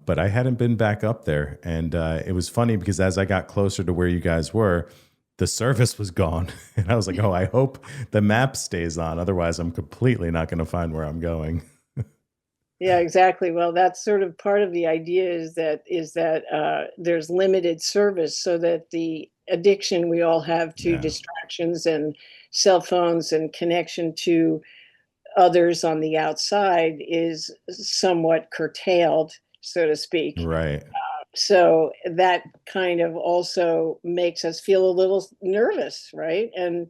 but I hadn't been back up there. And it was funny because as I got closer to where you guys were, the service was gone. And I was like, oh, I hope the map stays on. Otherwise, I'm completely not going to find where I'm going. Yeah, exactly. Well, that's sort of part of the idea is that there's limited service so that the addiction we all have to Yeah. distractions and cell phones and connection to others on the outside is somewhat curtailed, so to speak. Right. So that kind of also makes us feel a little nervous, right? And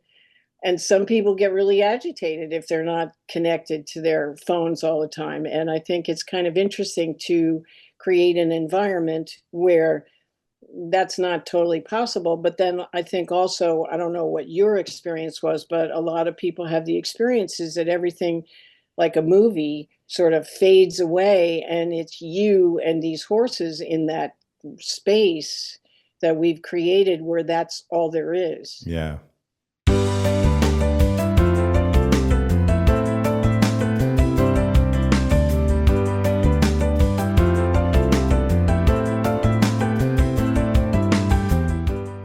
some people get really agitated if they're not connected to their phones all the time. And I think it's kind of interesting to create an environment where that's not totally possible. But then I think also, I don't know what your experience was, but a lot of people have the experiences that everything like a movie sort of fades away and it's you and these horses in that space that we've created where that's all there is. Yeah.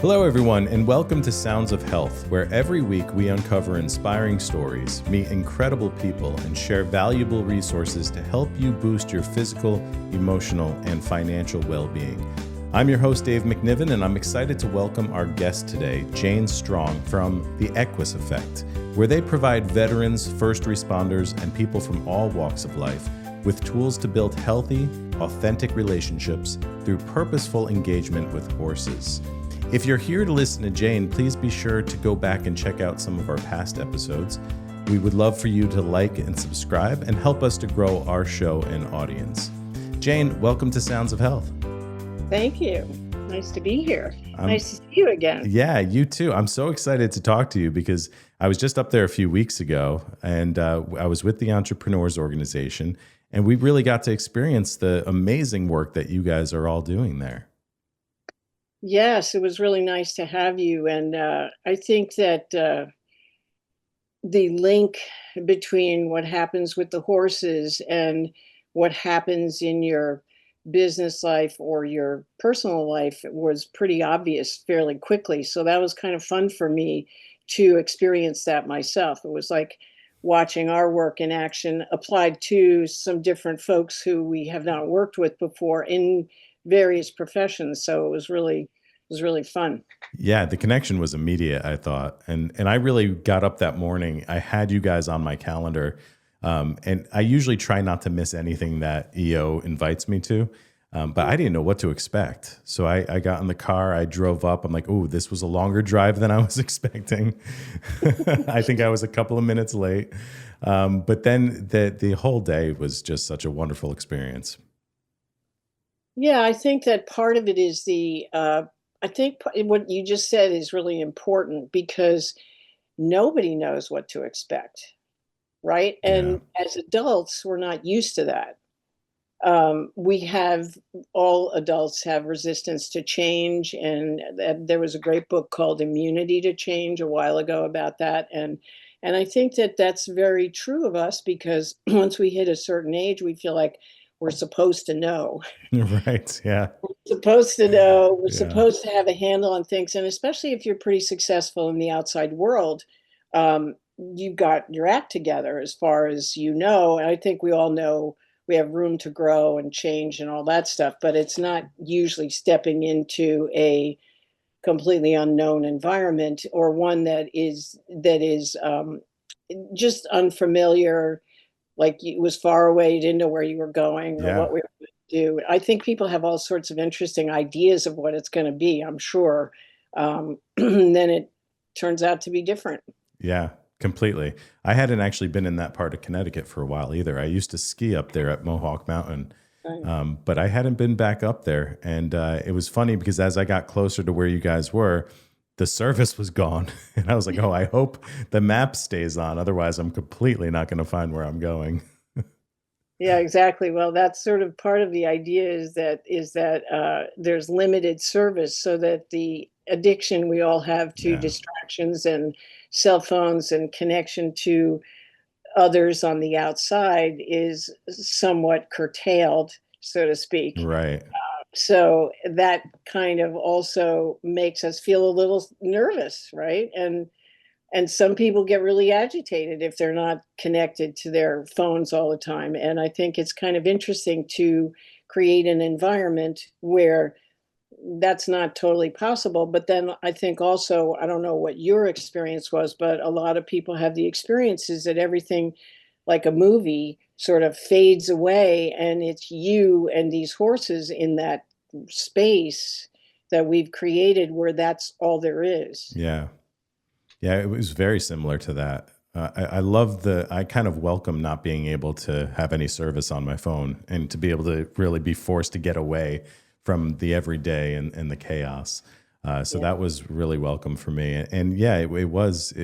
Hello, everyone, and welcome to Sounds of Health, where every week we uncover inspiring stories, meet incredible people, and share valuable resources to help you boost your physical, emotional, and financial well-being. I'm your host, Dave MacNiven, and I'm excited to welcome our guest today, Jane Strong from the Equus Effect, where they provide veterans, first responders, and people from all walks of life with tools to build healthy, authentic relationships through purposeful engagement with horses. If you're here to listen to Jane, please be sure to go back and check out some of our past episodes. We would love for you to like and subscribe and help us to grow our show and audience. Jane, welcome to Sounds of Health. Thank you. Nice to be here. Nice to see you again. Yeah, you too. I'm so excited to talk to you because I was just up there a few weeks ago and I was with the Entrepreneurs Organization, and we really got to experience the amazing work that you guys are all doing there. Yes, it was really nice to have you. And I think that the link between what happens with the horses and what happens in your business life or your personal life was pretty obvious fairly quickly. So that was kind of fun for me to experience that myself. It was like watching our work in action applied to some different folks who we have not worked with before in various professions. So it was really fun. Yeah, the connection was immediate, I thought. And I really got up that morning. I had you guys on my calendar. And I usually try not to miss anything that EO invites me to. But I didn't know what to expect. So I got in the car, I drove up. I'm like, oh, this was a longer drive than I was expecting. I think I was a couple of minutes late. But then the whole day was just such a wonderful experience. Yeah, I think that part of it is I think what you just said is really important because nobody knows what to expect, right? Yeah. And as adults, we're not used to that. All adults have resistance to change, and there was a great book called Immunity to Change a while ago about that. And I think that that's very true of us because once we hit a certain age, we feel like we're supposed to know. Right. Yeah. Supposed to know, we're Yeah. supposed to have a handle on things. And especially if you're pretty successful in the outside world, you've got your act together as far as you know. And I think we all know we have room to grow and change and all that stuff, but it's not usually stepping into a completely unknown environment or one that is just unfamiliar, like it was far away, you didn't know where you were going or Yeah. what we were going to do. I think people have all sorts of interesting ideas of what it's going to be, I'm sure. Then it turns out to be different. Yeah, completely. I hadn't actually been in that part of Connecticut for a while either. I used to ski up there at Mohawk Mountain, Right. but I hadn't been back up there. And it was funny because as I got closer to where you guys were, the service was gone. And I was like, oh, I hope the map stays on. Otherwise, I'm completely not going to find where I'm going. Yeah, exactly. Well, that's sort of part of the idea is that there's limited service so that the addiction we all have to Yeah. distractions and cell phones and connection to others on the outside is somewhat curtailed, so to speak. Right. So that kind of also makes us feel a little nervous, right? And some people get really agitated if they're not connected to their phones all the time. And I think it's kind of interesting to create an environment where that's not totally possible. But then I think also, I don't know what your experience was, but a lot of people have the experiences that everything, like a movie, sort of fades away, and it's you and these horses in that space that we've created where that's all there is. Yeah. Yeah, it was very similar to that. I love I kind of welcome not being able to have any service on my phone and to be able to really be forced to get away from the everyday and the chaos. So Yeah. that was really welcome for me. And yeah, it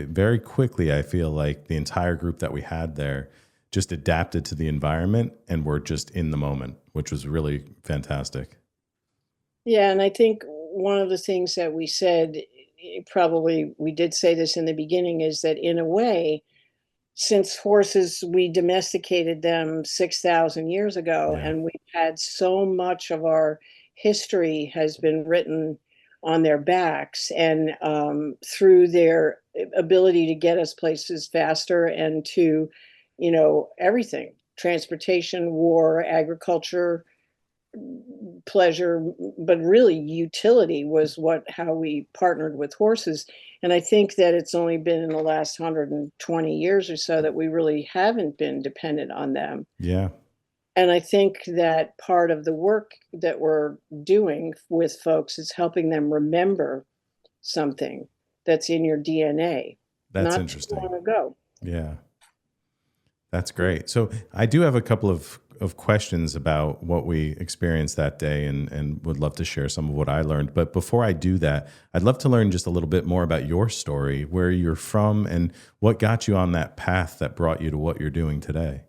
very quickly, I feel like the entire group that we had there just adapted to the environment and were just in the moment, which was really fantastic. Yeah, and I think one of the things that we said, probably we did say this in the beginning, is that in a way, since horses, we domesticated them 6,000 years ago, Yeah. and we've had so much of our history has been written on their backs and through their ability to get us places faster and to, everything, transportation, war, agriculture, pleasure, but really utility was what how we partnered with horses. And I think that it's only been in the last 120 years or so that we really haven't been dependent on them. Yeah. And I think that part of the work that we're doing with folks is helping them remember something that's in your DNA, That's not too interesting. long ago. Yeah. That's great. So I do have a couple of questions about what we experienced that day and would love to share some of what I learned. But before I do that, I'd love to learn just a little bit more about your story, where you're from and what got you on that path that brought you to what you're doing today.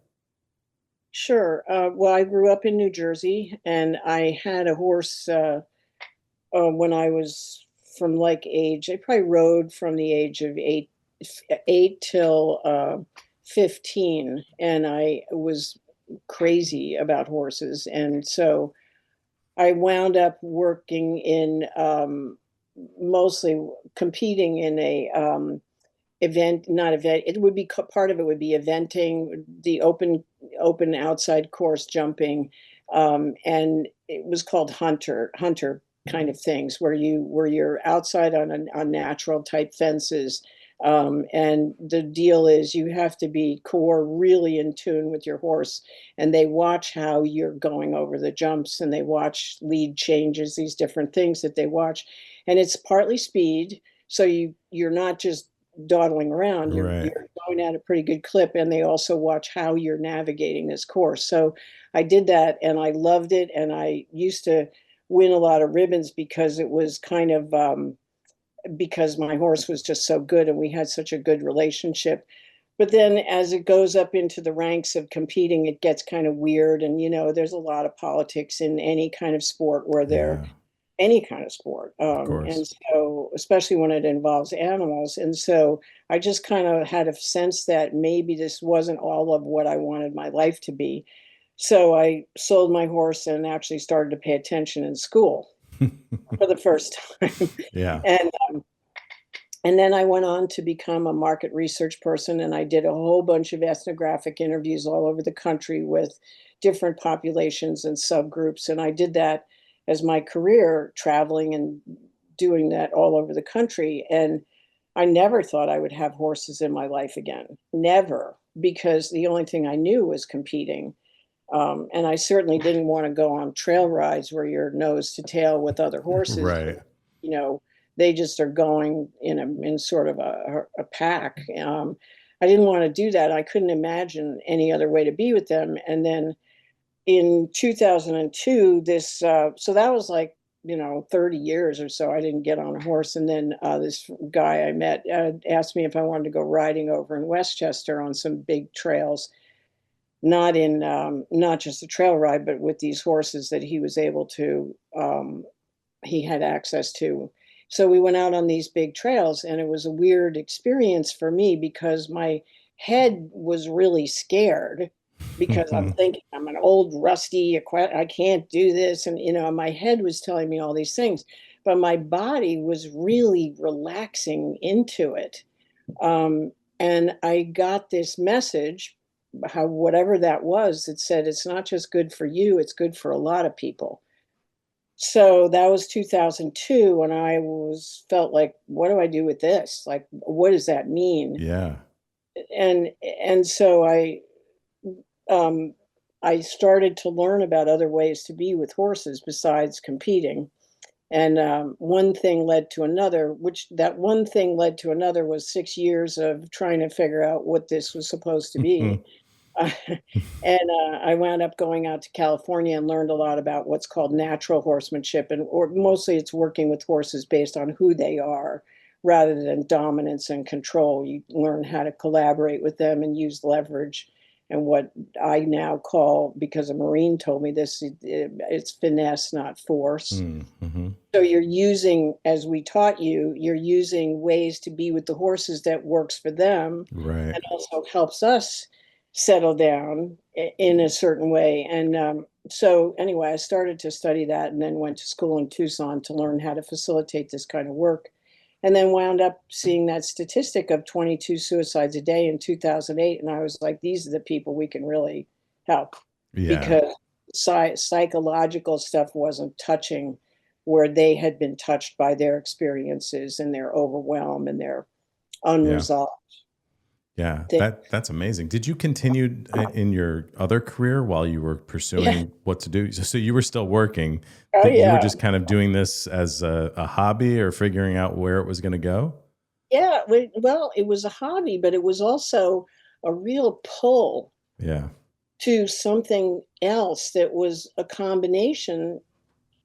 Sure. Well, I grew up in New Jersey, and I had a horse when I was from like age. I probably rode from the age of eight till 15, and I was crazy about horses, and so I wound up working in mostly competing in a event, not event, it would be part of it would be eventing, the open outside course jumping, and it was called hunter kind of things, where you're outside on natural type fences, and the deal is you have to be core really in tune with your horse, and they watch how you're going over the jumps, and they watch lead changes, these different things that they watch. And it's partly speed, so you're not just dawdling around, Right. you're going at a pretty good clip, and they also watch how you're navigating this course. So I did that, and I loved it, and I used to win a lot of ribbons because it was kind of because my horse was just so good and we had such a good relationship. But then as it goes up into the ranks of competing, it gets kind of weird, and there's a lot of politics in any kind of sport where there Yeah. any kind of sport. Of course. And so, especially when it involves animals. And so, I just kind of had a sense that maybe this wasn't all of what I wanted my life to be. So, I sold my horse and actually started to pay attention in school for the first time. Yeah. and and then I went on to become a market research person, and I did a whole bunch of ethnographic interviews all over the country with different populations and subgroups. And I did that as my career, traveling and doing that all over the country. And I never thought I would have horses in my life again. Never, because the only thing I knew was competing. And I certainly didn't want to go on trail rides where you're nose to tail with other horses. Right. You know, they just are going in sort of a pack. I didn't want to do that. I couldn't imagine any other way to be with them. And then in 2002, so that was like 30 years or so. I didn't get on a horse, and then this guy I met asked me if I wanted to go riding over in Westchester on some big trails, not just a trail ride, but with these horses that he was able to he had access to. So we went out on these big trails, and it was a weird experience for me because my head was really scared, because I'm thinking I'm an old rusty, I can't do this. And, my head was telling me all these things, but my body was really relaxing into it. And I got this message, whatever that was, that said, it's not just good for you, it's good for a lot of people. So that was 2002, and I felt like, what do I do with this? Like, what does that mean? Yeah. And so um, I started to learn about other ways to be with horses besides competing. And one thing led to another, which that one thing led to another was 6 years of trying to figure out what this was supposed to be. And I wound up going out to California and learned a lot about what's called natural horsemanship, or mostly it's working with horses based on who they are rather than dominance and control. You learn how to collaborate with them and use leverage, and what I now call, because a Marine told me this, it's finesse, not force. Mm-hmm. So you're using, as we taught you, you're using ways to be with the horses that works for them Right. and also helps us settle down in a certain way. And so anyway, I started to study that and then went to school in Tucson to learn how to facilitate this kind of work. And then wound up seeing that statistic of 22 suicides a day in 2008. And I was like, these are the people we can really help, Yeah. because psychological stuff wasn't touching where they had been touched by their experiences and their overwhelm and their Yeah. unresolved Yeah. things. That's amazing. Did you continue in your other career while you were Yeah. pursuing what to do? So you were still working, Oh, but you were yeah. just kind of doing this as a hobby or figuring out where it was going to go? Yeah. Well, it was a hobby, but it was also a real pull Yeah. to something else that was a combination,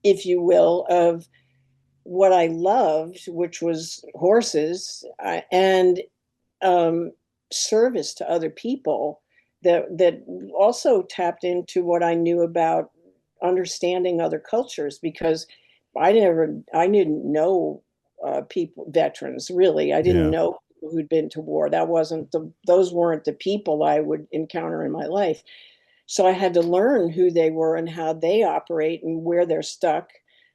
if you will, of what I loved, which was horses, and um, service to other people, that also tapped into what I knew about understanding other cultures, because I didn't know people, veterans, really. I didn't Yeah. know people who'd been to war. Those weren't the people I would encounter in my life. So I had to learn who they were and how they operate and where they're stuck.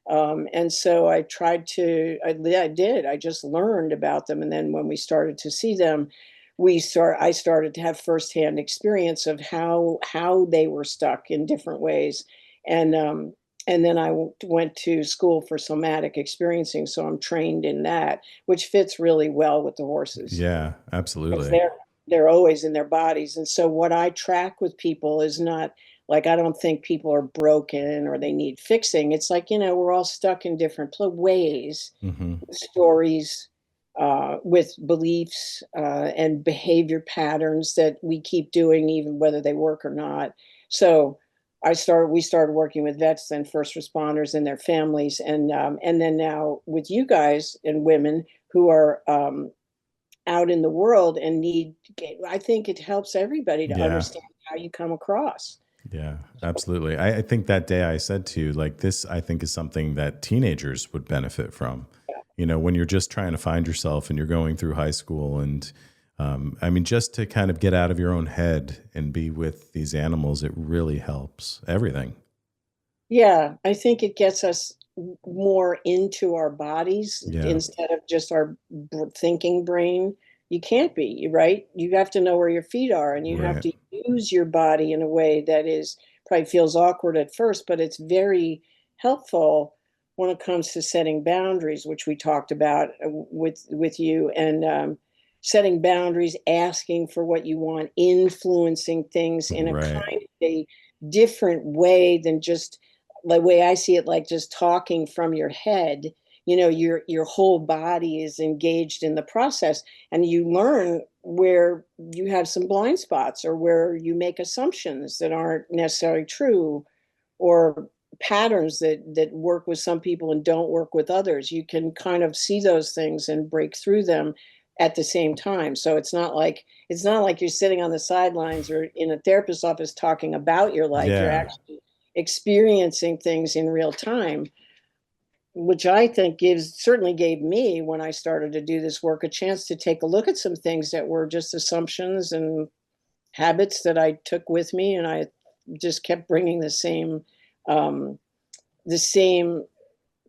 And so I did. I just learned about them. And then when we started to see them, I started to have firsthand experience of how they were stuck in different ways. And, and then went to school for somatic experiencing. So I'm trained in that, which fits really well with the horses, Yeah. because Absolutely. they're always in their bodies. And so what I track with people is not like, I don't think people are broken or they need fixing. It's like, we're all stuck in different ways, Hmm. with stories, with beliefs, and behavior patterns that we keep doing even whether they work or not. So we started working with vets and first responders and their families, and then now with you guys and women who are out in the world and I think it helps everybody to Yeah. understand how you come across. Yeah, absolutely. I think that day I said to you, like, this, I think, is something that teenagers would benefit from. When you're just trying to find yourself and you're going through high school. And I mean, just to kind of get out of your own head and be with these animals, it really helps everything. Yeah, I think it gets us more into our bodies Yeah, instead of just our thinking brain. You can't be, right? You have to know where your feet are, and you have right. to use your body in a way that is probably feels awkward at first, but it's very helpful when it comes to setting boundaries, which we talked about with you, and setting boundaries, asking for what you want, influencing things in a Right. kind of a different way than just the way I see it, like just talking from your head. Your whole body is engaged in the process, and you learn where you have some blind spots or where you make assumptions that aren't necessarily true, or patterns that work with some people and don't work with others. You can kind of see those things and break through them at the same time. So it's not like you're sitting on the sidelines or in a therapist's office talking about your life. You're Yeah. actually experiencing things in real time, which I think certainly gave me, when I started to do this work, a chance to take a look at some things that were just assumptions and habits that I took with me, and I just kept bringing um, the same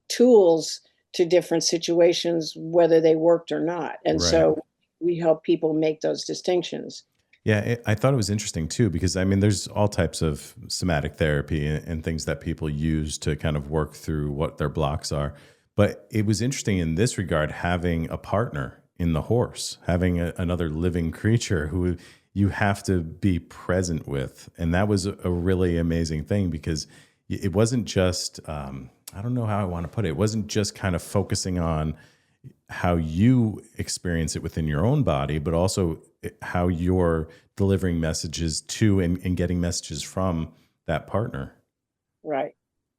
tools to different situations, whether they worked or not. And Right. so we help people make those distinctions. Yeah, I thought it was interesting too, because I mean, there's all types of somatic therapy and things that people use to kind of work through what their blocks are. But it was interesting in this regard, having a partner in the horse, having another living creature who you have to be present with. And that was a really amazing thing, because it wasn't just, I don't know how I want to put it. It wasn't just kind of focusing on how you experience it within your own body, but also how you're delivering messages to and getting messages from that partner. Right.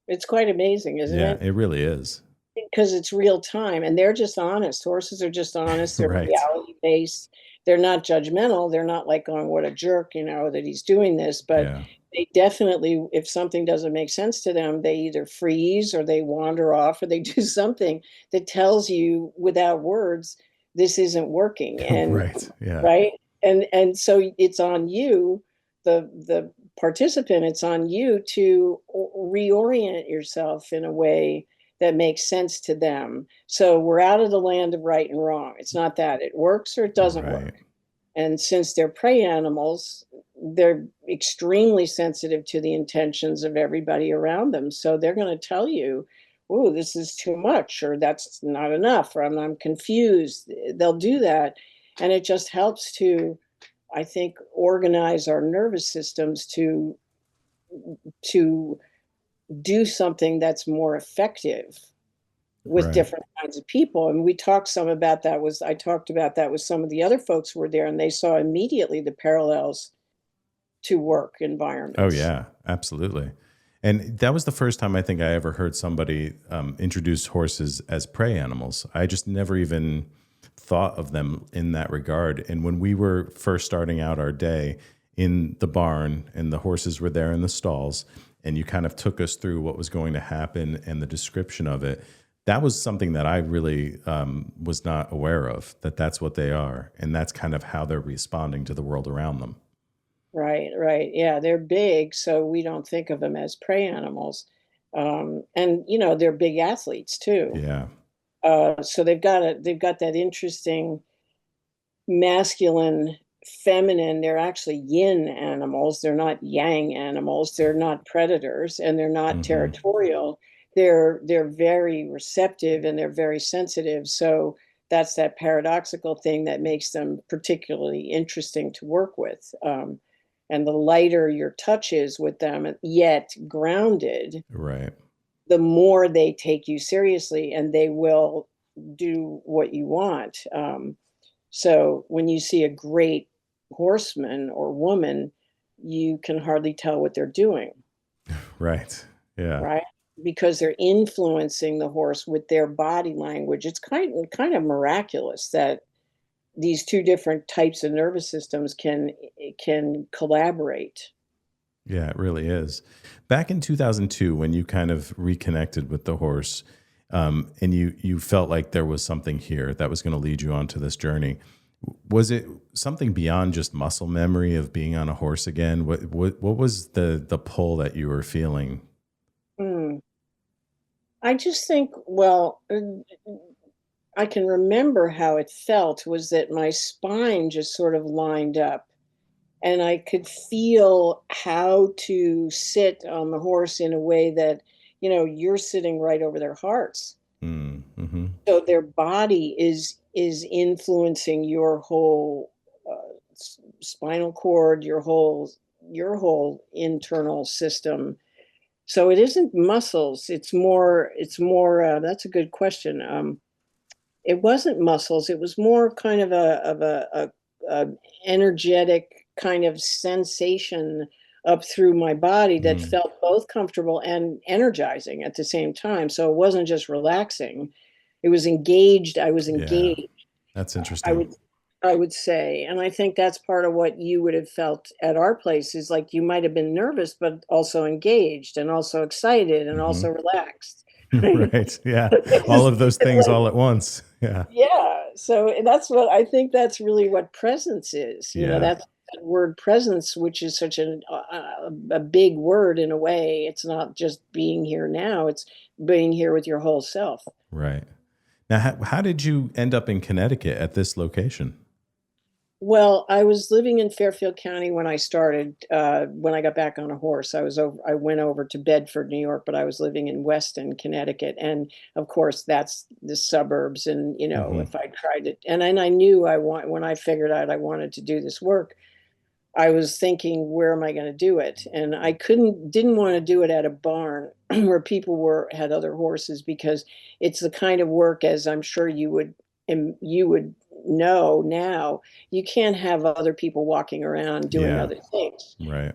It's quite amazing, isn't Yeah, it? it really is. Because it's real time and they're just honest. Horses are just honest. They're Right. reality based. They're not judgmental. They're not like going, what a jerk, that he's doing this. But Yeah. they definitely, if something doesn't make sense to them, they either freeze or they wander off or they do something that tells you without words, this isn't working. And Right. Yeah. right. And so it's on you, the participant, it's on you to reorient yourself in a way that makes sense to them. So we're out of the land of right and wrong. It's not that it works or it doesn't Right. work. And since they're prey animals, they're extremely sensitive to the intentions of everybody around them. So they're going to tell you, oh, this is too much, or that's not enough, or I'm confused. They'll do that. And it just helps to, I think, organize our nervous systems to do something that's more effective with Right. different kinds of people. And we talked some about that was I talked about that with some of the other folks who were there, and they saw immediately the parallels to work Oh environments. yeah, absolutely. And that was the first time I think I ever heard somebody introduce horses as prey animals. I just never even thought of them in that regard. And when we were first starting out our day in the barn and the horses were there in the stalls, and you kind of took us through what was going to happen and the description of it, that was something that I really was not aware of, that that's what they are. And that's kind of how they're responding to the world around them. Right, right. Yeah, they're big, so we don't think of them as prey animals. And they're big athletes too. Yeah. So they've got that interesting masculine, feminine. They're actually yin animals. They're not yang animals. They're not predators, and they're not Hmm. territorial. They're very receptive and they're very sensitive. So that's that paradoxical thing that makes them particularly interesting to work with. And the lighter your touch is with them, yet grounded, Right. the more they take you seriously and they will do what you want. So when you see a great horseman or woman, you can hardly tell what they're doing, Right. Yeah. right? Because they're influencing the horse with their body language. It's kind of miraculous that these two different types of nervous systems can collaborate. Yeah, it really is. Back in 2002, when you kind of reconnected with the horse, and you felt like there was something here that was going to lead you onto this journey, was it something beyond just muscle memory of being on a horse again? What was the pull that you were feeling? Mm. I just think, well, I can remember how it felt was that my spine just sort of lined up and I could feel how to sit on the horse in a way that, you're sitting right over their hearts. Mm-hmm. So their body is influencing your whole spinal cord, your whole internal system. So it isn't muscles. It's more. That's a good question. It wasn't muscles. It was more kind of a energetic kind of sensation up through my body that Mm. felt both comfortable and energizing at the same time. So it wasn't just relaxing. It was engaged. I was Yeah, engaged. that's I interesting. would I would say. And I think that's part of what you would have felt at our place is like you might have been nervous, but also engaged and also excited and Hmm. also relaxed. Right? Right. Yeah. All It's of those things like, all at once. Yeah. yeah. So that's what I think that's really what presence is. Yeah. that word presence, which is such a big word in a way. It's not just being here now, it's being here with your whole self. Right. Now, how did you end up in Connecticut at this location? Well, I was living in Fairfield County when I started. When I got back on a horse, I went over to Bedford, New York, but I was living in Weston, Connecticut, and of course that's the suburbs. And Hmm. if I tried it, and I knew when I figured out I wanted to do this work, I was thinking, where am I going to do it? And I didn't want to do it at a barn where people had other horses, because it's the kind of work, as I'm sure you would know now, you can't have other people walking around doing Yeah. other things. Right.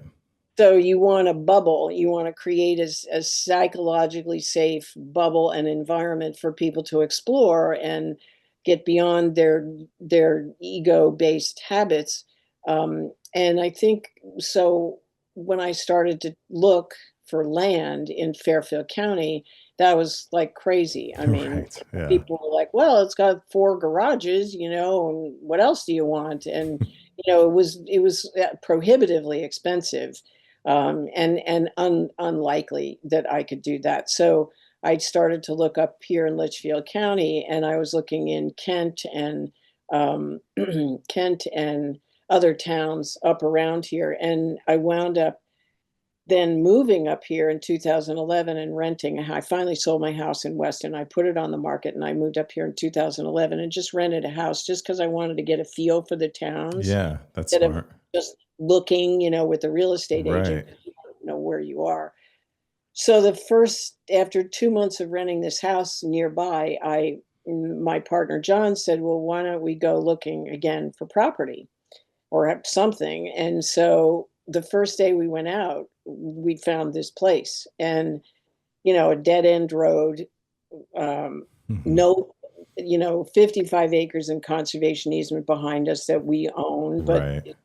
So you want a bubble. You want to create a psychologically safe bubble and environment for people to explore and get beyond their ego-based habits. And I think so. When I started to look for land in Fairfield County, that was like crazy. I mean, Right. Yeah. people were like, "Well, it's got 4 garages, and what else do you want?" And it was prohibitively expensive, and unlikely that I could do that. So I started to look up here in Litchfield County, and I was looking in Kent and Kent and other towns up around here, and I wound up then moving up here in 2011 and renting. I finally sold my house in Weston. I put it on the market, and I moved up here in 2011 and just rented a house just because I wanted to get a feel for the towns Yeah. That's instead of smart. just looking, with the real estate agent, Right. you don't know where you are. So after 2 months of renting this house nearby, my partner John said, "Well, why don't we go looking again for property or something?" And so the first day we went out, we found this place, and a dead end road, um, Hmm. no, 55 acres in conservation easement behind us that we own, but Right. it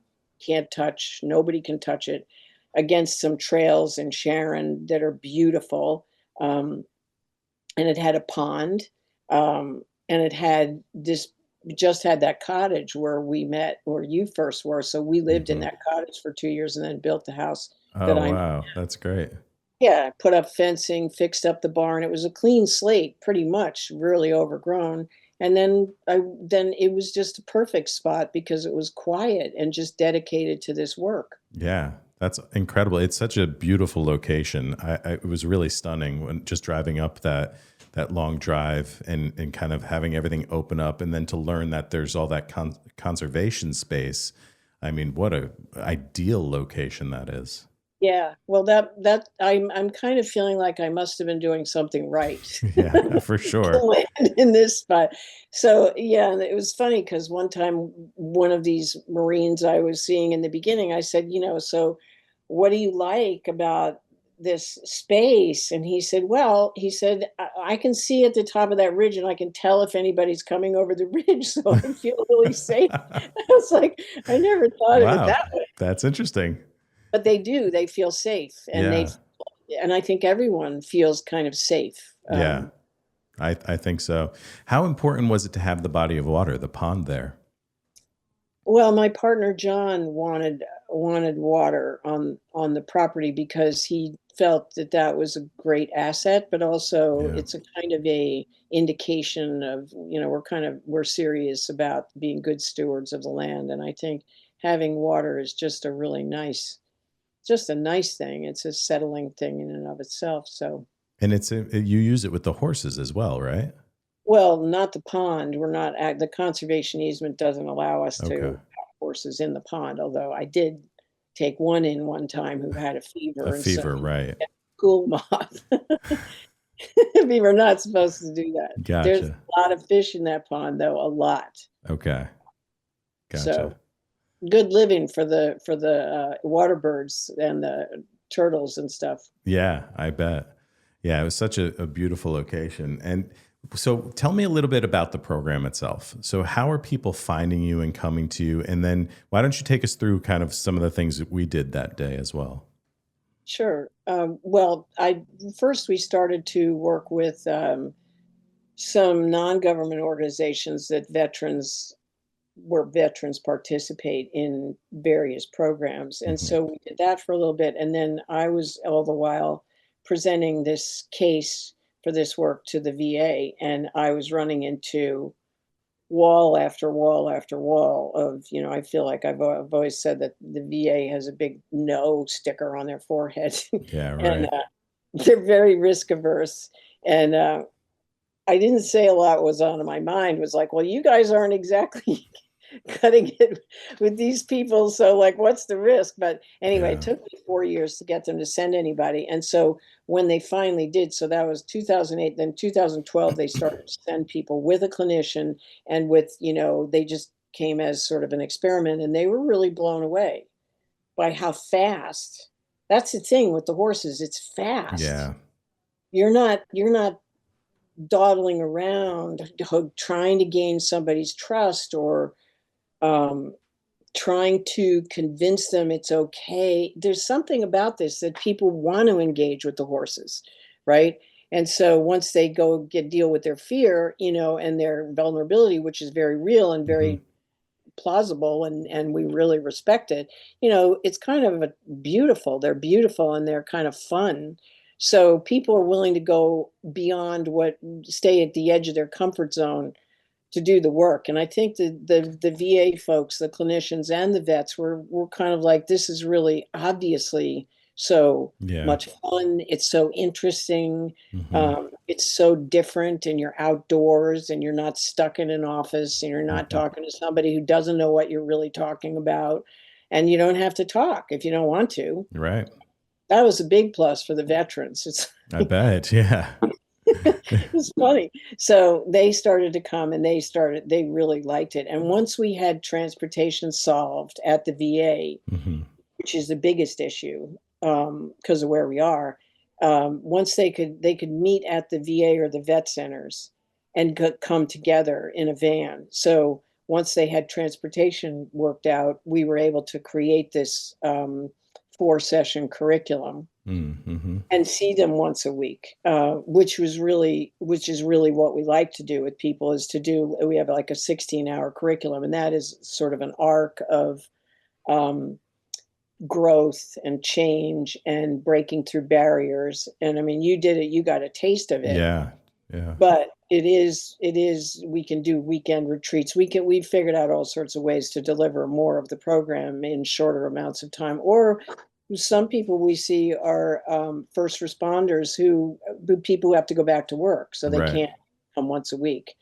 can't touch, nobody can touch it, against some trails in Sharon that are beautiful. Um, and it had a pond, and it had this, just had that cottage where we met, where you first were. So we lived in Hmm. that cottage for 2 years and then built the house that Oh, I'm. wow. That's great. Yeah, put up fencing, fixed up the barn. It was a clean slate, pretty much, really overgrown. And then it was just a perfect spot because it was quiet and just dedicated to this work. Yeah. That's incredible. It's such a beautiful location. It was really stunning when just driving up that long drive and kind of having everything open up, and then to learn that there's all that conservation space. I mean, what a ideal location that is. Yeah, well, that I'm kind of feeling like I must have been doing something right Yeah, for to sure. land in this spot. So yeah, and it was funny because one time one of these Marines I was seeing in the beginning, I said, so what do you like about this space? And he said, well, I can see at the top of that ridge, and I can tell if anybody's coming over the ridge, so I feel really safe. I was like, I never thought of it Wow, that way. that's interesting. But they do. They feel safe, Yeah, and I think everyone feels kind of safe. yeah, I think so. How important was it to have the body of water, the pond there? Well, my partner John wanted water on the property because he felt that that was a great asset, but also Yeah. it's a kind of a indication of, we're serious about being good stewards of the land, and I think having water is just a nice thing. It's a settling thing in and of itself. So. And you use it with the horses as well, right? Well, not the pond. The conservation easement doesn't allow us to Okay. have horses in the pond, although I did take one in one time who had a A fever, and so fever, right. cool them off. We were not supposed to do that. There's Gotcha. a lot of fish in that pond, though, a lot. Okay. So Gotcha. good living for the water birds and the turtles and stuff. Yeah, I bet. Yeah, it was such a beautiful location. And so tell me a little bit about the program itself. So how are people finding you and coming to you? And then why don't you take us through kind of some of the things that we did that day as well? Sure. Well, I first we started to work with some non-government organizations that veterans where veterans participate in various programs. And Hmm. so we did that for a little bit. And then I was all the while presenting this case for this work to the VA. And I was running into wall after wall after wall of, I feel like I've always said that the VA has a big no sticker on their forehead. Yeah, And right. they're very risk averse. And I didn't say a lot was on my mind. It was like, well, you guys aren't exactly cutting it with these people. So, like, what's the risk? But anyway, it Yeah. took me 4 years to get them to send anybody. And so when they finally did, so that was 2008, then 2012, they started to send people with a clinician and with, they just came as sort of an experiment, and they were really blown away by how fast. That's the thing with the horses, it's fast. Yeah. You're not dawdling around trying to gain somebody's trust or um, trying to convince them it's okay. There's something about this that people want to engage with the horses, right? And so once they go deal with their fear, and their vulnerability, which is very real and Hmm. very plausible, and we really respect it, it's kind of beautiful. They're beautiful and they're kind of fun. So people are willing to go beyond stay at the edge of their comfort zone to do the work. And I think the VA folks, the clinicians and the vets were kind of like, this is really obviously so Yeah. much fun. It's so interesting. Hmm. It's so different, and you're outdoors and you're not stuck in an office and you're not Hmm. talking to somebody who doesn't know what you're really talking about. And you don't have to talk if you don't want to. Right. That was a big plus for the veterans. It's I bet. Yeah. it's funny. So they started to come, and they really liked it. And once we had transportation solved at the VA, Hmm. which is the biggest issue, because of where we are, once they could meet at the VA or the vet centers and come together in a van. So once they had transportation worked out, we were able to create this 4-session curriculum Hmm. and see them once a week, which is really what we like to do with people, is to do, we have like a 16-hour curriculum, and that is sort of an arc of um, growth and change and breaking through barriers. And I mean, you did it, you got a taste of it, Yeah. Yeah. but it is we can do weekend retreats. We've figured out all sorts of ways to deliver more of the program in shorter amounts of time. Or some people we see are first responders who people who have to go back to work, so they Right. can't come once a week.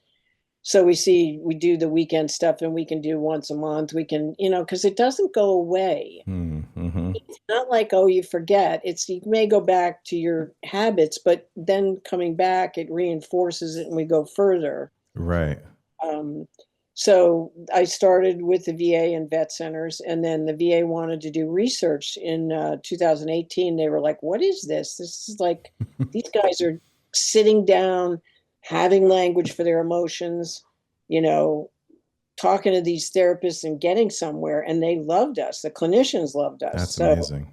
So we do the weekend stuff, and we can do once a month. We can, because it doesn't go away. Mm-hmm. It's not like, oh, you forget. It's, you may go back to your habits, but then coming back, it reinforces it and we go further. Right. Um, so I started with the VA and vet centers, and then the VA wanted to do research in 2018. They were like, what is this? This is like, these guys are sitting down, having language for their emotions, you know, talking to these therapists and getting somewhere. And they loved us. The clinicians loved us. That's So amazing.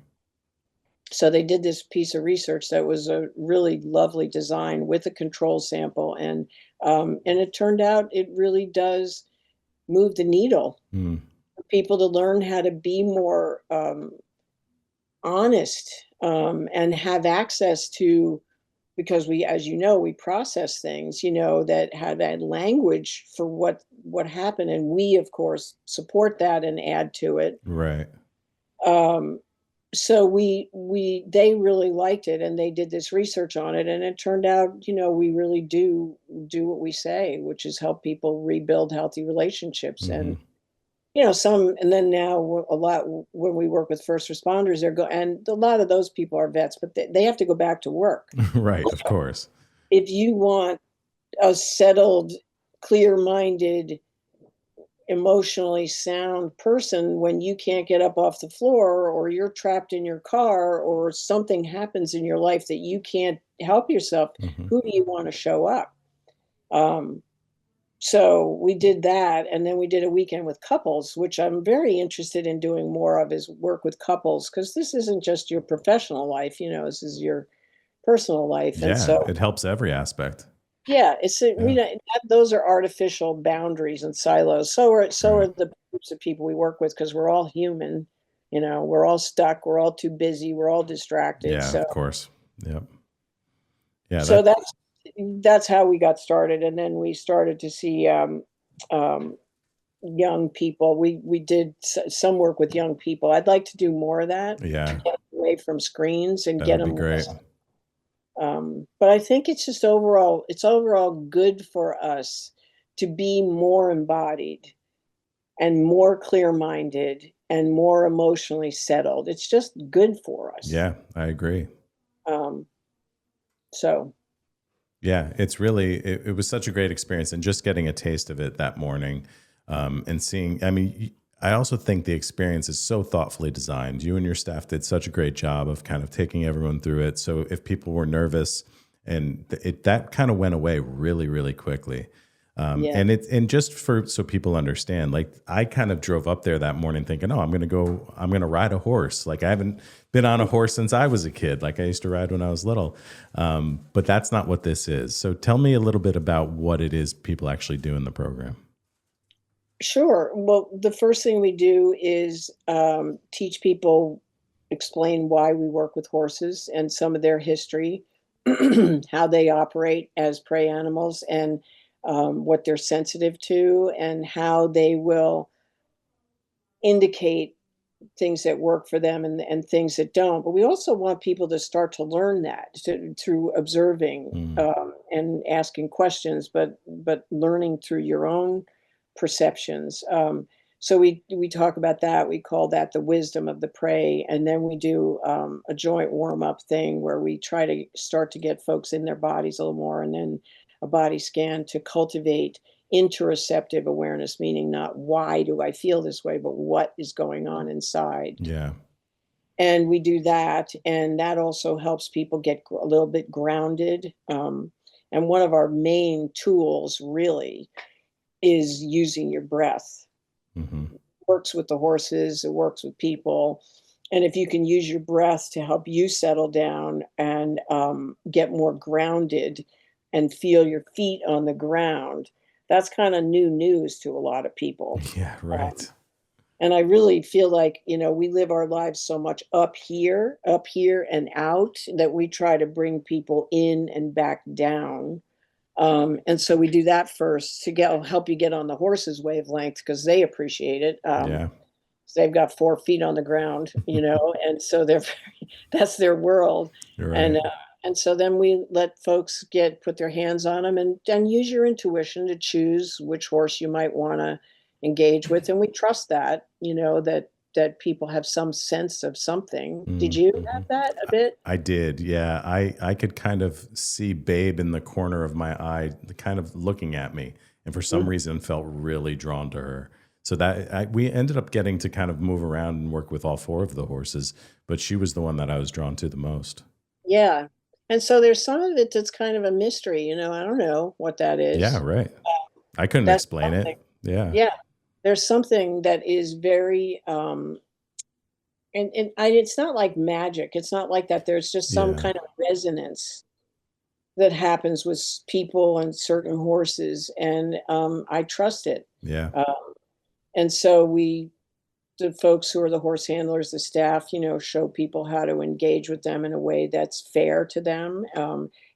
they did this piece of research that was a really lovely design with a control sample, and it turned out it really does move the needle Mm. for people to learn how to be more honest, and have access to, because we, as you know, we process things, that have that language for what happened, and we of course support that and add to it. Right. um, so they really liked it, and they did this research on it, and it turned out, we really do what we say, which is help people rebuild healthy relationships. Hmm. And and then now a lot, when we work with first responders, and a lot of those people are vets, but they have to go back to work. Right. Of course. If you want a settled, clear-minded, emotionally sound person, when you can't get up off the floor, or you're trapped in your car, or something happens in your life that you can't help yourself, Hmm. who do you want to show up? um, so we did that, and then we did a weekend with couples, which I'm very interested in doing more of, is work with couples, because this isn't just your professional life, this is your personal life. And Yeah. so It helps every aspect. Yeah, we Yeah. don't, those are artificial boundaries and silos. So are Right. the groups of people we work with, because we're all human. We're all stuck. We're all too busy. We're all distracted. Yeah, So of course. Yep. Yeah, so that that's how we got started, and then we started to see um, young people. We did some work with young people. I'd like to do more of that, to yeah, get away from screens and that get would be them. great. But I think it's overall good for us to be more embodied and more clear-minded and more emotionally settled. It's just good for us. Yeah, I agree. Um, so Yeah, it's really it was such a great experience, and just getting a taste of it that morning, and seeing. I mean, I also think the experience is so thoughtfully designed. You and your staff did such a great job of kind of taking everyone through it. So if people were nervous, and that kind of went away really, really quickly. yeah, And just for so people understand, like I kind of drove up there that morning thinking, oh, I'm gonna ride a horse. Like I haven't been on a horse since I was a kid. Like I used to ride when I was little, but that's not what this is. So tell me a little bit about what it is people actually do in the program. sure. Well, the first thing we do is teach people, explain why we work with horses and some of their history, how they operate as prey animals, and what they're sensitive to, and how they will indicate things that work for them, and things that don't. But we also want people to start to learn that through observing, Mm, and asking questions, but learning through your own perceptions. So we talk about that. We call that the wisdom of the prey, and then we do a joint warm up thing where we try to start to get folks in their bodies a little more, and then a body scan to cultivate interoceptive awareness, meaning not why do I feel this way, but what is going on inside. yeah. And we do that, and that also helps people get a little bit grounded. And one of our main tools really is using your breath. Hmm. Works with the horses, it works with people. And if you can use your breath to help you settle down and get more grounded and feel your feet on the ground, that's kind of new news to a lot of people. Yeah. Um, Right. and I really feel like, we live our lives so much up here and out, that we try to bring people in and back down. And so we do that first to help you get on the horse's wavelength, because they appreciate it. Yeah. They've got 4 feet on the ground, and so that's their world. You're And right. so then we let folks put their hands on them, and use your intuition to choose which horse you might want to engage with. And we trust that, that people have some sense of something. Did you Mm-hmm. have that a bit? I did, yeah. I could kind of see Babe in the corner of my eye, kind of looking at me, and for some Mhm. reason felt really drawn to her. So we ended up getting to kind of move around and work with all four of the horses, but she was the one that I was drawn to the most. Yeah. And so there's some of it that's kind of a mystery, I don't know what that Yeah, is. right. I couldn't That's explain something. it. Yeah, Yeah. There's something that is very and it's not like magic. It's not like that. There's just some yeah, kind of resonance that happens with people and certain horses, and I trust it. yeah. And so the folks who are the horse handlers, the staff, show people how to engage with them in a way that's fair to them,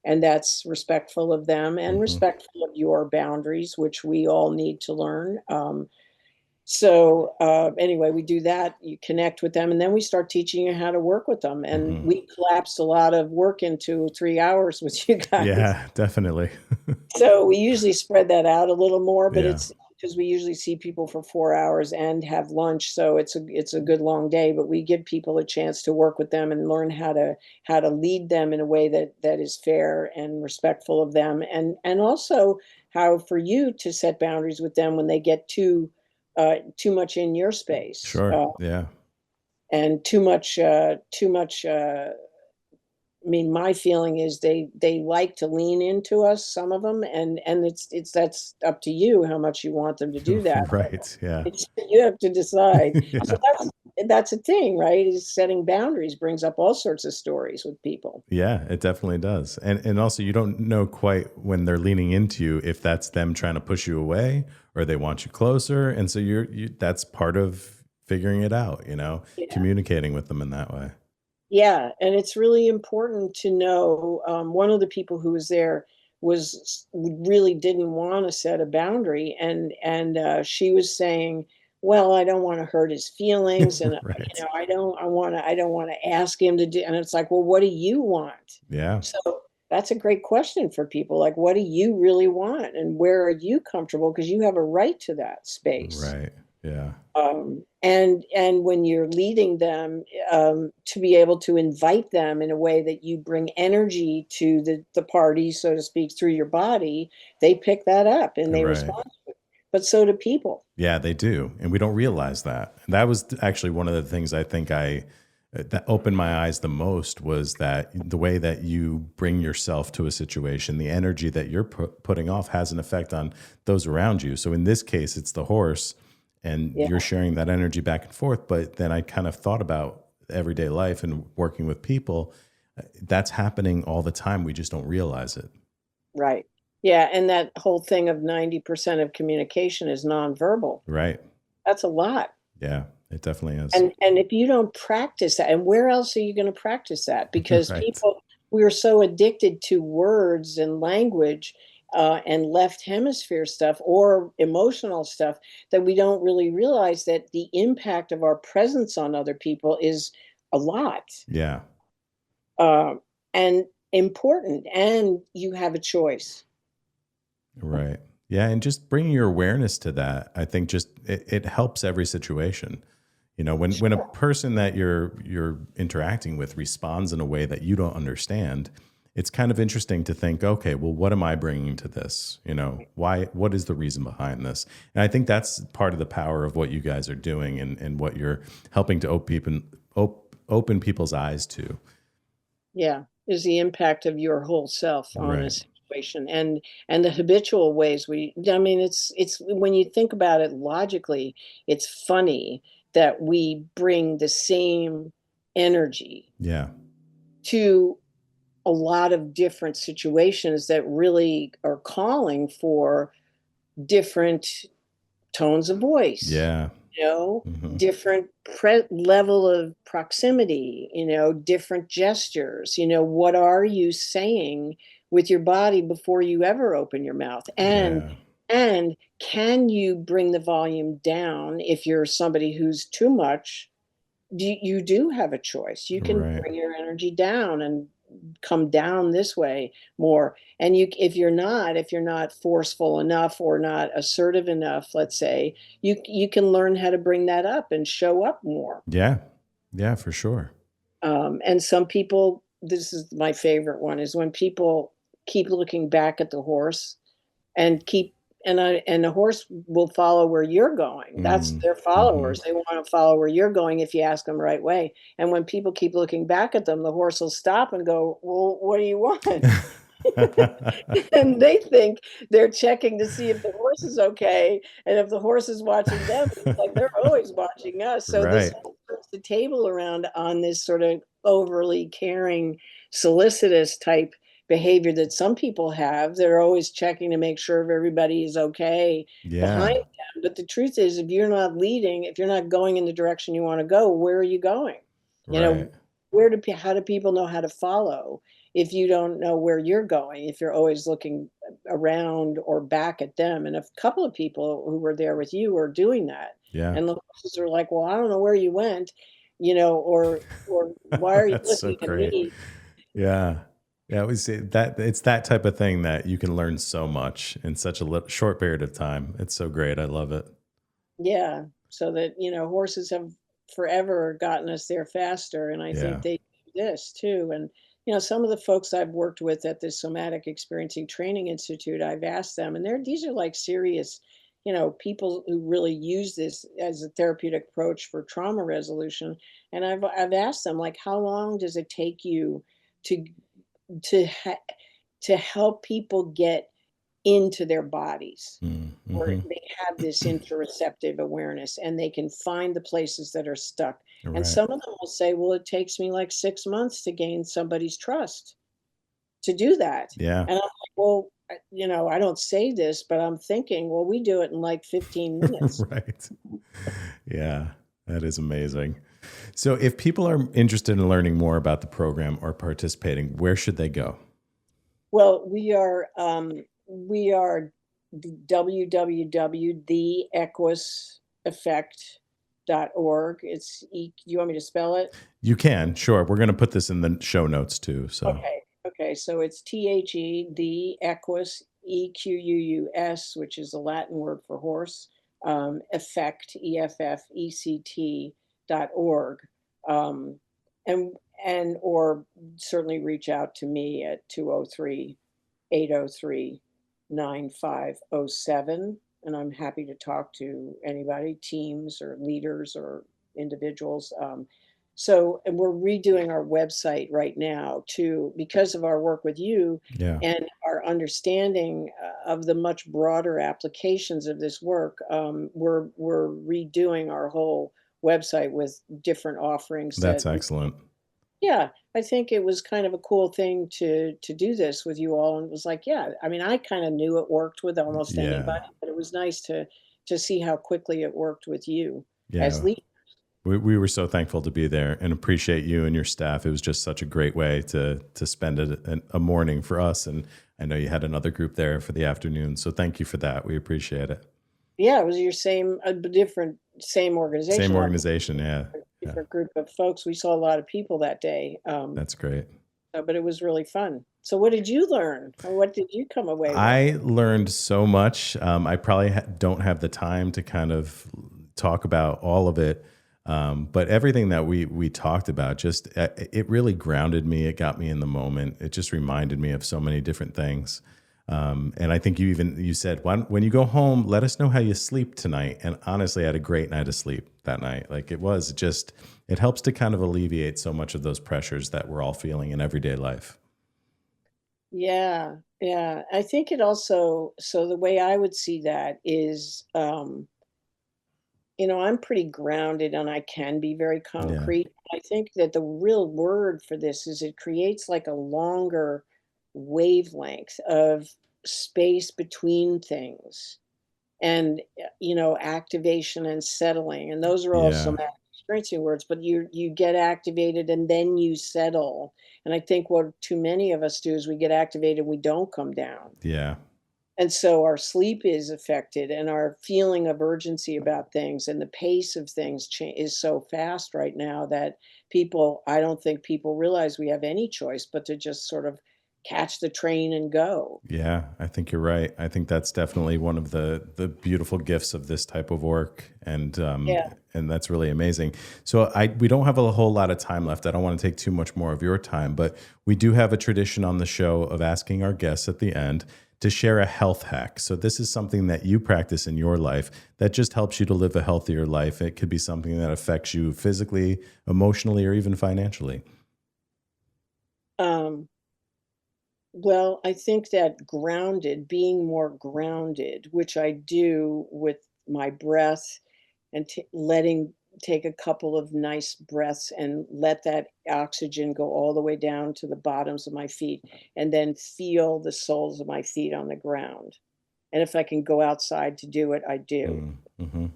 and that's respectful of them and Hmm. respectful of your boundaries, which we all need to learn. Anyway, we do that. You connect with them, and then we start teaching you how to work with them. And Hmm. we collapsed a lot of work into 3 hours with you guys. Yeah, definitely. So we usually spread that out a little more, but Yeah. it's because we usually see people for 4 hours and have lunch, so it's a good long day. But we give people a chance to work with them and learn how to lead them in a way that is fair and respectful of them, and also how for you to set boundaries with them when they get too much in your space, Sure. Yeah. and too much. I mean, my feeling is they like to lean into us, some of them, and it's that's up to you how much you want them to do that. Right. Yeah. You have to decide. So Yeah. that's a thing, right? Is setting boundaries brings up all sorts of stories with people. Yeah, it definitely does. And also you don't know quite when they're leaning into you if that's them trying to push you away or they want you closer. And so that's part of figuring it out, Yeah. communicating with them in that way. Yeah, and it's really important to know. One of the people who was there really didn't want to set a boundary, and she was saying, "Well, I don't want to hurt his feelings, and Right. I don't want to ask him to do." And it's like, well, what do you want? Yeah. So that's a great question for people. Like, what do you really want, and where are you comfortable? Because you have a right to that space. Right. Yeah. And when you're leading them, to be able to invite them in a way that you bring energy to the party, so to speak, through your body, they pick that up and they Right. respond to it. But so do people. Yeah, they do. And we don't realize that. And that was actually one of the things I think that opened my eyes the most was that the way that you bring yourself to a situation, the energy that you're putting off has an effect on those around you. So in this case, it's the horse and Yeah, you're sharing that energy back and forth. But then I kind of thought about everyday life and working with people. That's happening all the time. We just don't realize it. right. Yeah, and that whole thing of 90% of communication is nonverbal. Right. That's a lot. Yeah, it definitely is. And if you don't practice that, and where else are you going to practice that? Because Right. we are so addicted to words and language, and left hemisphere stuff or emotional stuff, that we don't really realize that the impact of our presence on other people is a lot, Yeah. uh, and important. And you have a choice. Right. Yeah, and just bringing your awareness to that, I think just it helps every situation. When a Sure. person that you're interacting with responds in a way that you don't understand, it's kind of interesting to think, okay, well, what am I bringing to this? Why? What is the reason behind this? And I think that's part of the power of what you guys are doing and what you're helping to open people's eyes to. Yeah, is the impact of your whole self on a Right. situation, and the habitual ways we I mean, it's when you think about it logically, it's funny that we bring the same energy Yeah. to a lot of different situations that really are calling for different tones of voice, Yeah. you know, Hmm. different level of proximity, different gestures. What are you saying with your body before you ever open your mouth? Yeah. And can you bring the volume down if you're somebody who's too much? You do have a choice. You can Right. bring your energy down and come down this way more. And if you're not forceful enough or not assertive enough, let's say, you can learn how to bring that up and show up more. Yeah. Yeah, for sure. And some people, this is my favorite one, is when people keep looking back at the horse and keep and the horse will follow where you're going. That's Mm. their Hmm. followers. They want to follow where you're going if you ask them the right way. And when people keep looking back at them, the horse will stop and go, "Well, what do you want?" And they think they're checking to see if the horse is okay, and if the horse is watching them, it's like they're always watching us. So this Right. whole turns the table around on this sort of overly caring, solicitous type behavior that some people have. They're always checking to make sure if everybody is okay behind Yeah. them. But the truth is, if you're not leading, if you're not going in the direction you want to go, where are you going? You know, Right. how do people know how to follow if you don't know where you're going, if you're always looking around or back at them? And a couple of people who were there with you were doing that. Yeah. And the horses are like, well, I don't know where you went, or why are you That's so looking at great. me? Yeah. Yeah, we see that it's that type of thing that you can learn so much in such a short period of time. It's so great. I love it. Yeah. So that, horses have forever gotten us there faster. And I think Yeah. they do this too. And, some of the folks I've worked with at the Somatic Experiencing Training Institute, I've asked them, and these are like serious, people who really use this as a therapeutic approach for trauma resolution. And I've asked them, like, how long does it take you to to ha- to help people get into their bodies? or Hmm. they have this interoceptive awareness, and they can find the places that are stuck. And Right. some of them will say, well, it takes me like 6 months to gain somebody's trust to do that. Yeah. And I'm like, well, I don't say this, but I'm thinking, well, we do it in like 15 minutes. Right. Yeah, that is amazing. So, if people are interested in learning more about the program or participating, where should they go? Well, we are www.the you want me to spell it? You can, sure. We're going to put this in the show notes too. So Okay. Okay. So it's the Equus, Equus, which is a Latin word for horse, effect, EFFECT.org. Um, and, or certainly reach out to me at 203-803-9507. And I'm happy to talk to anybody, teams or leaders or individuals. And we're redoing our website right now too, because of our work with you yeah, and our understanding of the much broader applications of this work. We're redoing our whole website with different offerings that's that excellent. yeah, I think it was kind of a cool thing to do this with you all, and it was like, yeah, I mean, I kinda knew it worked with almost Yeah, anybody, but it was nice to see how quickly it worked with you as yeah. lead. We were so thankful to be there and appreciate you and your staff. It was just such a great way to spend a morning for us. And I know you had another group there for the afternoon. So thank you for that. We appreciate it. Yeah, it was your same different same Same organization, a lot of organization. Yeah. Yeah. different group of folks. We saw a lot of people that day, That's great. but it was really fun. So what did you learn? Or what did you come away with? I learned so much. I probably don't have the time to kind of talk about all of it, but everything that we talked about just it really grounded me. It got me in the moment. It just reminded me of so many different things. And I think you said when you go home, let us know how you sleep tonight. And honestly, I had a great night of sleep that night. Like it helps to kind of alleviate so much of those pressures that we're all feeling in everyday life. Yeah, yeah. I think it also, so the way I would see that is, I'm pretty grounded and I can be very Yeah. concrete. I think that the real word for this is it creates like a longer wavelength of space between things and activation and settling, and those are all Yeah. somatic experiencing words, but you get activated and then you settle. And I think what too many of us do is we get activated, we don't come down, Yeah. and so our sleep is affected and our feeling of urgency about things, and the pace of things is so fast right now that I don't think people realize we have any choice but to just sort of catch the train and go. Yeah, I think you're right. I think that's definitely one of the beautiful gifts of this type of work, Yeah. and that's really amazing. So we don't have a whole lot of time left. I don't want to take too much more of your time, but we do have a tradition on the show of asking our guests at the end to share a health hack. So this is something that you practice in your life that just helps you to live a healthier life. It could be something that affects you physically, emotionally, or even financially. um Well, I think that being more grounded, which I do with my breath and take a couple of nice breaths and let that oxygen go all the way down to the bottoms of my feet and then feel the soles of my feet on the ground. And if I can go outside to do it, I do. Mm-hmm.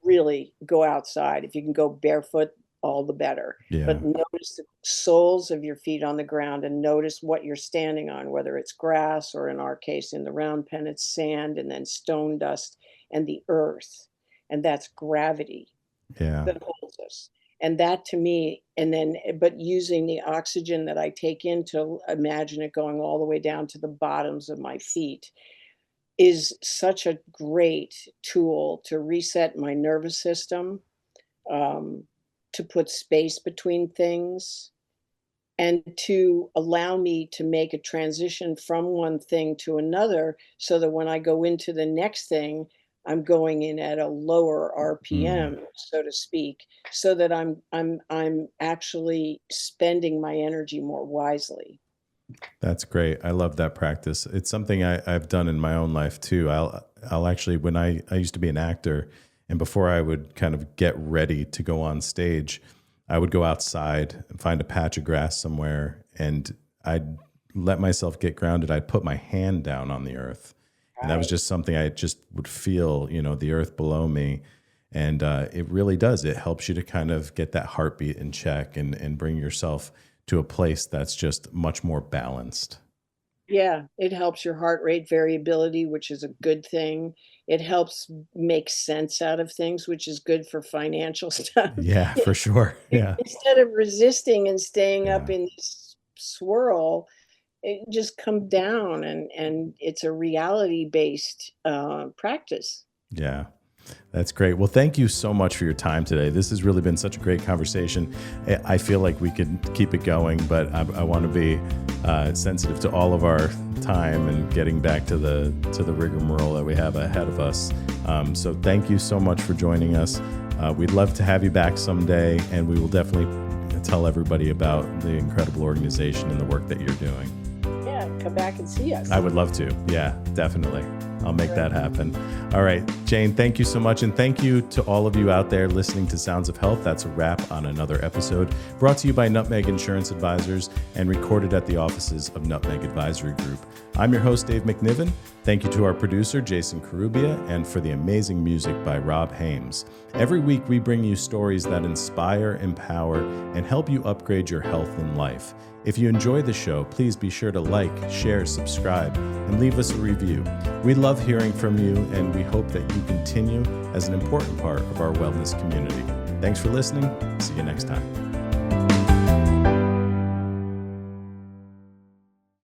Really go outside. If you can go barefoot, all the better. Yeah. But notice the soles of your feet on the ground and notice what you're standing on, whether it's grass or in our case, in the round pen, it's sand and then stone dust and the earth. And that's gravity Yeah. that holds us. And that to me, but using the oxygen that I take in to imagine it going all the way down to the bottoms of my feet is such a great tool to reset my nervous system, um, to put space between things, and to allow me to make a transition from one thing to another so that when I go into the next thing, I'm going in at a lower Mm. RPM, so to speak, so that I'm actually spending my energy more wisely. That's great. I love that practice. It's something I've done in my own life too. I'll actually, when I used to be an actor, and before I would kind of get ready to go on stage, I would go outside and find a patch of grass somewhere, and I'd let myself get grounded. I'd put my hand down on the earth, and that was Right. just something I just would feel, the earth below me. And it really does. It helps you to kind of get that heartbeat in check and bring yourself to a place that's just much more balanced. Yeah, it helps your heart rate variability, which is a good thing. It helps make sense out of things, which is good for financial stuff. Yeah, for sure. Yeah. Instead of resisting and staying up Yeah. in this swirl, it just come down, and it's a reality-based practice. Yeah. That's great. Well, thank you so much for your time today. This has really been such a great conversation. I feel like we could keep it going, but I want to be sensitive to all of our time and getting back to the rigmarole that we have ahead of us. So thank you so much for joining us. We'd love to have you back someday, and we will definitely tell everybody about the incredible organization and the work that you're doing. Yeah, come back and see us. I would love to. Yeah, definitely. I'll make that happen. All right, Jane, thank you so much. And thank you to all of you out there listening to Sounds of Health. That's a wrap on another episode brought to you by Nutmeg Insurance Advisors and recorded at the offices of Nutmeg Advisory Group. I'm your host, Dave MacNiven. Thank you to our producer, Jason Carubia, and for the amazing music by Rob Hames. Every week, we bring you stories that inspire, empower, and help you upgrade your health and life. If you enjoy the show, please be sure to like, share, subscribe, and leave us a review. We love hearing from you, and we hope that you continue as an important part of our wellness community. Thanks for listening. See you next time.